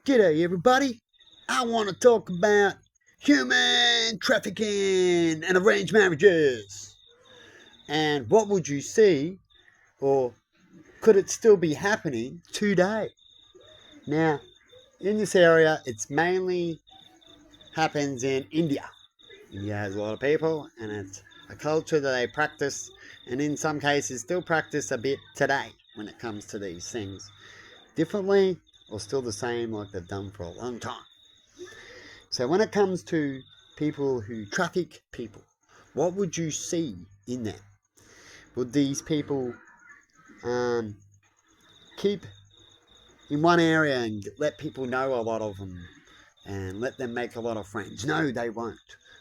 G'day everybody, I want to talk about human trafficking and arranged marriages. And what would you see, or could it still be happening today? Now, in this area, it's mainly happens in India. India has a lot of people and it's a culture that they practice, and in some cases still practice a bit today when it comes to these things. Differently or still the same like they've done for a long time. So when it comes to people who traffic people, what would you see in them? Would these people keep in one area and let people know a lot of them and let them make a lot of friends? No, they won't.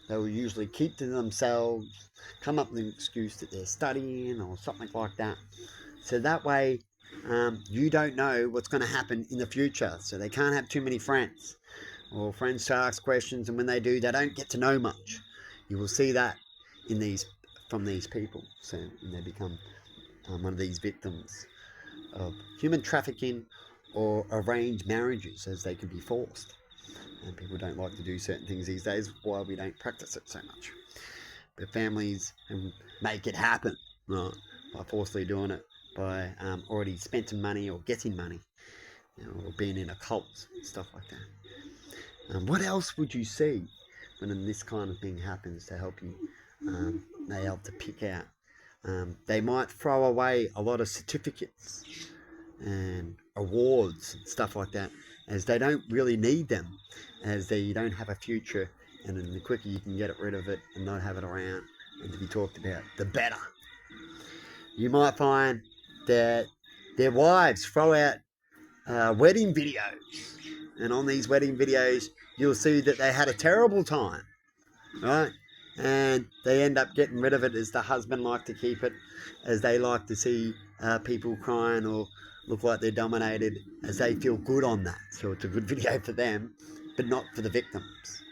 They will usually keep to themselves, come up with an excuse that they're studying or something like that. So that way you don't know what's going to happen in the future. So they can't have too many friends or friends to ask questions, and when they do, they don't get to know much. You will see that from these people. So when they become one of these victims of human trafficking or arranged marriages, as they can be forced. And people don't like to do certain things these days, why we don't practice it so much. But families make it happen, right, by forcefully doing it, by already spending money or getting money, or being in a cult, stuff like that. What else would you see when this kind of thing happens to help you be able to pick out? They might throw away a lot of certificates and awards and stuff like that, as they don't really need them, as they don't have a future, and then the quicker you can get rid of it and not have it around and to be talked about, the better. You might find that their wives throw out wedding videos, and on these wedding videos you'll see that they had a terrible time, right? And they end up getting rid of it, as the husband like to keep it, as they like to see people crying or look like they're dominated, as they feel good on that. So it's a good video for them, but not for the victims,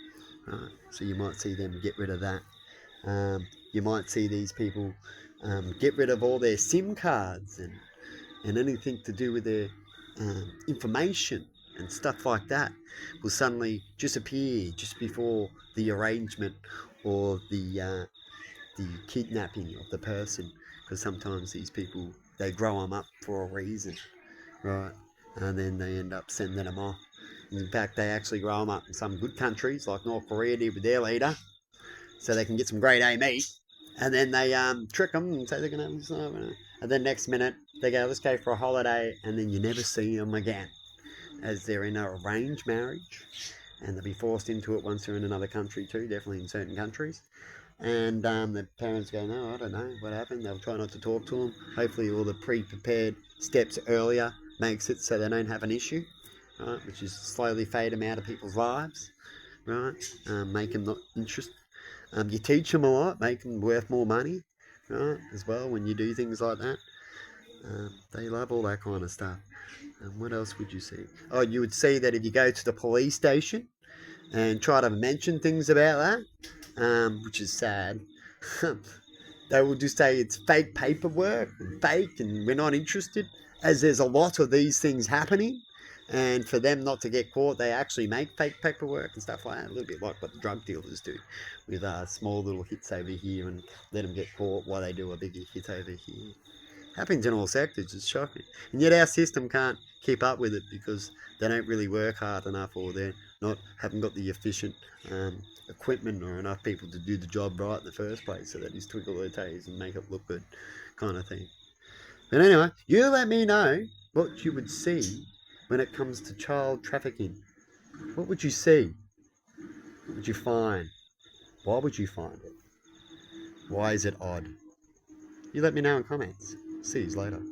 right? So you might see them get rid of that. You might see these people get rid of all their SIM cards and anything to do with their information and stuff like that will suddenly disappear just before the arrangement or the kidnapping of the person, because sometimes these people, they grow them up for a reason, right? And then they end up sending them off. In fact, they actually grow them up in some good countries like North Korea did with their leader, so they can get some grade A meat, and then they trick them and say they're going to have some, and then next minute they go, let's go for a holiday, and then you never see them again, as they're in an arranged marriage, and they'll be forced into it once they're in another country too, definitely in certain countries. And the parents go, no, I don't know what happened. They'll try not to talk to them. Hopefully all the pre-prepared steps earlier makes it so they don't have an issue, right? Which is slowly fade them out of people's lives, right? Make them not interested. You teach them a lot, make them worth more money, right, as well, when you do things like that. They love all that kind of stuff. And what else would you see? Oh, you would see that if you go to the police station and try to mention things about that, which is sad, they will just say it's fake paperwork and fake, and we're not interested, as there's a lot of these things happening. And for them not to get caught, they actually make fake paperwork and stuff like that. A little bit like what the drug dealers do, with small little hits over here and let them get caught while they do a bigger hit over here. Happens in all sectors. It's shocking, and yet our system can't keep up with it because they don't really work hard enough, or they're not haven't got the efficient equipment or enough people to do the job right in the first place. So they just twiddle their toes and make it look good, kind of thing. But anyway, you let me know what you would see when it comes to child trafficking. What would you see? What would you find? Why would you find it? Why is it odd? You let me know in comments. See you later.